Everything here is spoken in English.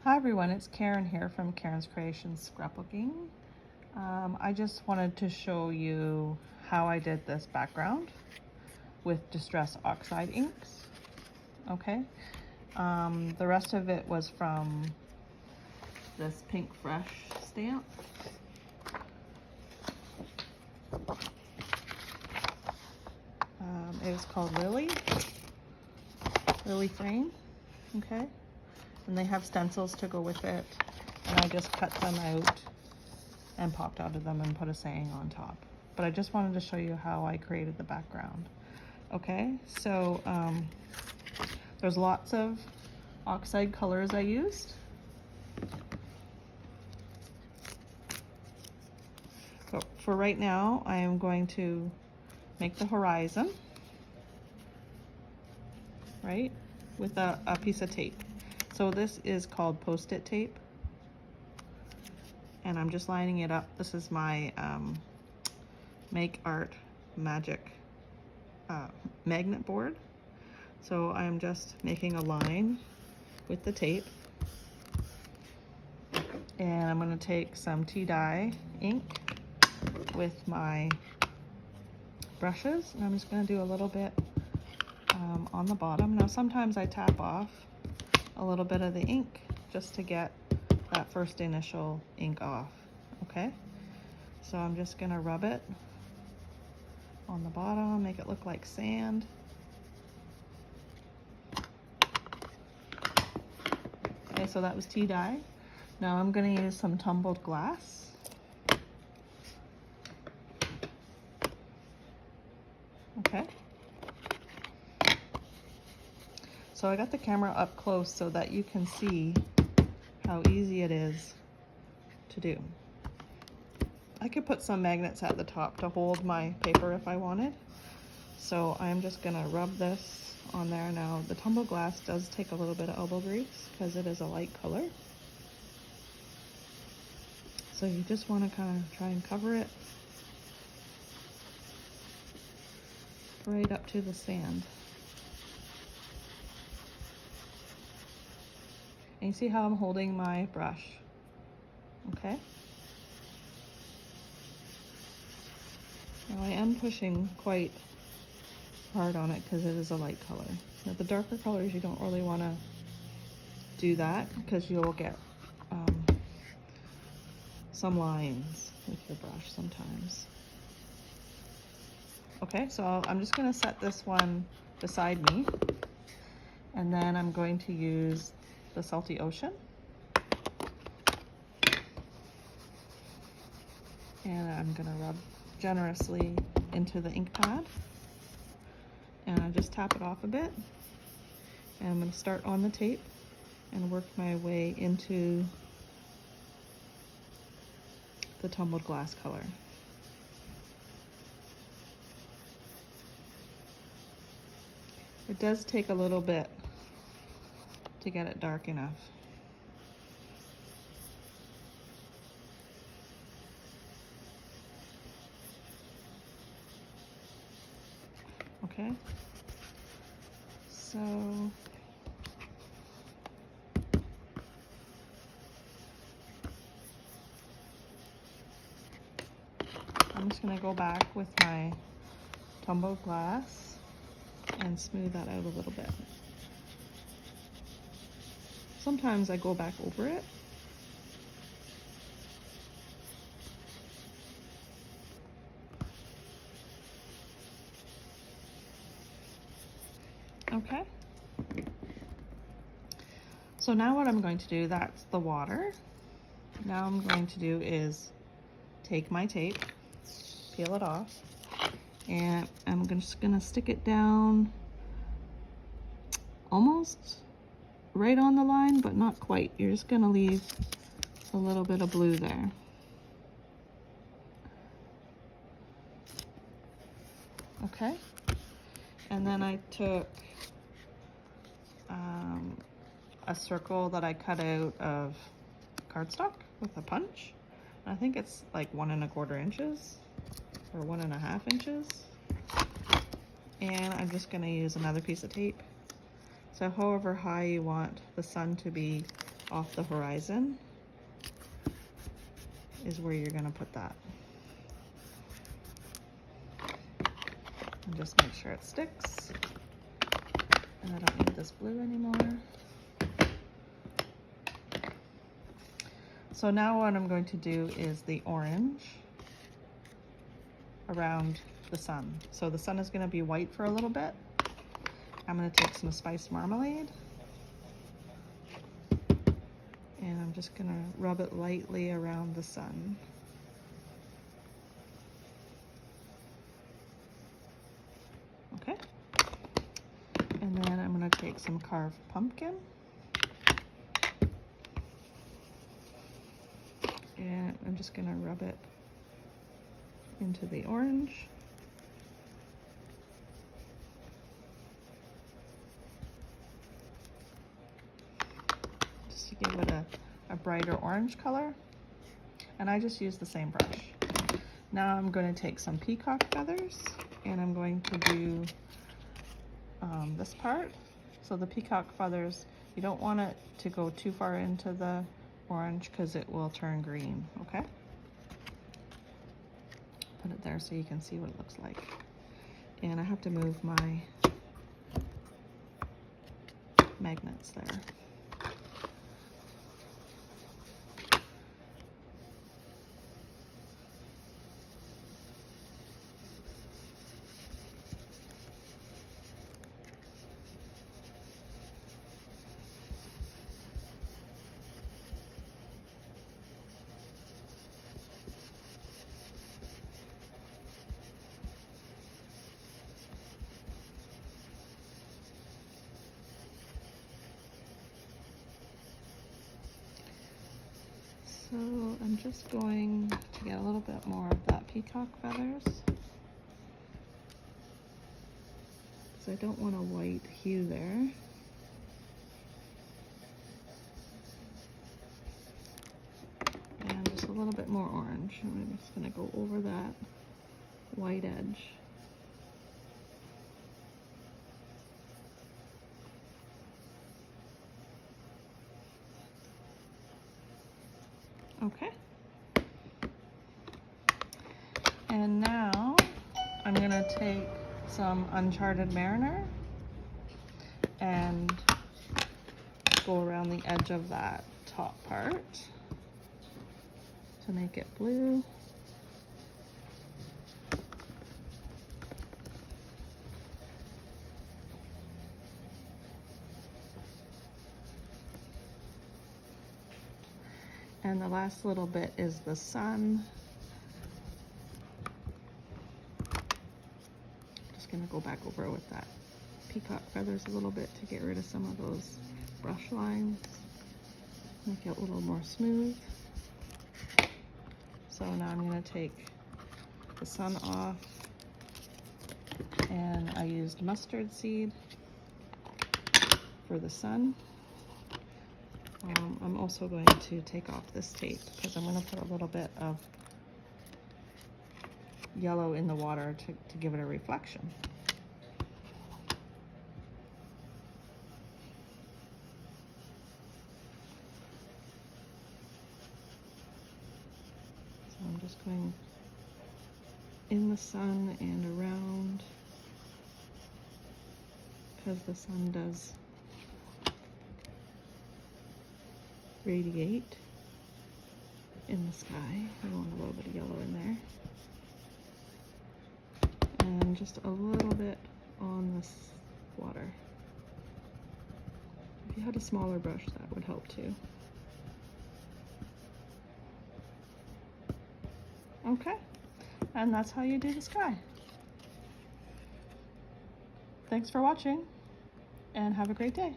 Hi everyone, it's Karen here from Karen's Creations Scrapbooking. I just wanted to show you how I did this background with Distress Oxide inks. Okay, the rest of it was from this Pink Fresh stamp. It was called Lily Frame. Okay, and they have stencils to go with it, and I just cut them out and popped out of them and put a saying on top. But I just wanted to show you how I created the background. Okay, so there's lots of oxide colors I used. But for right now, I am going to make the horizon, right, with a piece of tape. So this is called Post-it tape, and I'm just lining it up. This is my Make Art Magic magnet board. So I'm just making a line with the tape, and I'm going to take some tea dye ink with my brushes, and I'm just going to do a little bit on the bottom. Now sometimes I tap off a little bit of the ink just to get that first initial ink off. Okay, so I'm just going to rub it on the bottom, make it look like sand. Okay, so that was tea dye. Now I'm going to use some tumbled glass. Okay. So I got the camera up close so that you can see how easy it is to do. I could put some magnets at the top to hold my paper if I wanted. So I'm just gonna rub this on there. Now the tumbled glass does take a little bit of elbow grease because it is a light color. So you just want to kind of try and cover it right up to the sand. And you see how I'm holding my brush, okay? Now I am pushing quite hard on it because it is a light color. Now the darker colors, you don't really want to do that because you'll get some lines with the brush sometimes. Okay, so I'm just going to set this one beside me, and then I'm going to use the Salty Ocean, and I'm going to rub generously into the ink pad, and I just tap it off a bit, and I'm going to start on the tape and work my way into the tumbled glass color. It does take a little bit to get it dark enough. Okay, so I'm just going to go back with my tumbled glass and smooth that out a little bit. Sometimes I go back over it. Okay. So now what I'm going to do, that's the water. Now I'm going to do is take my tape, peel it off, and I'm just gonna stick it down almost right on the line, but not quite. You're just gonna leave a little bit of blue there. Okay, and then I took a circle that I cut out of cardstock with a punch. I think it's like 1 1/4 inches or 1 1/2 inches. And I'm just going to use another piece of tape. So however high you want the sun to be off the horizon is where you're gonna put that. And just make sure it sticks. And I don't need this blue anymore. So now what I'm going to do is the orange around the sun. So the sun is going to be white for a little bit. I'm going to take some spiced marmalade and I'm just going to rub it lightly around the sun. Okay. And then I'm going to take some carved pumpkin and I'm just going to rub it into the orange. Just to give it a brighter orange color. And I just use the same brush. Now I'm going to take some peacock feathers and I'm going to do this part. So the peacock feathers, you don't want it to go too far into the orange because it will turn green, okay? Put it there so you can see what it looks like. And I have to move my magnets there. So I'm just going to get a little bit more of that peacock feathers because I don't want a white hue there. And just a little bit more orange. I'm just going to go over that white edge. Okay. And now I'm going to take some Uncharted Mariner and go around the edge of that top part to make it blue. And the last little bit is the sun. Just gonna go back over it with that peacock feathers a little bit to get rid of some of those brush lines. Make it a little more smooth. So now I'm gonna take the sun off and I used mustard seed for the sun. I'm also going to take off this tape because I'm going to put a little bit of yellow in the water to give it a reflection. So I'm just going in the sun and around because the sun does radiate in the sky. I want a little bit of yellow in there. And just a little bit on this water. If you had a smaller brush, that would help too. Okay, and that's how you do the sky. Thanks for watching, and have a great day.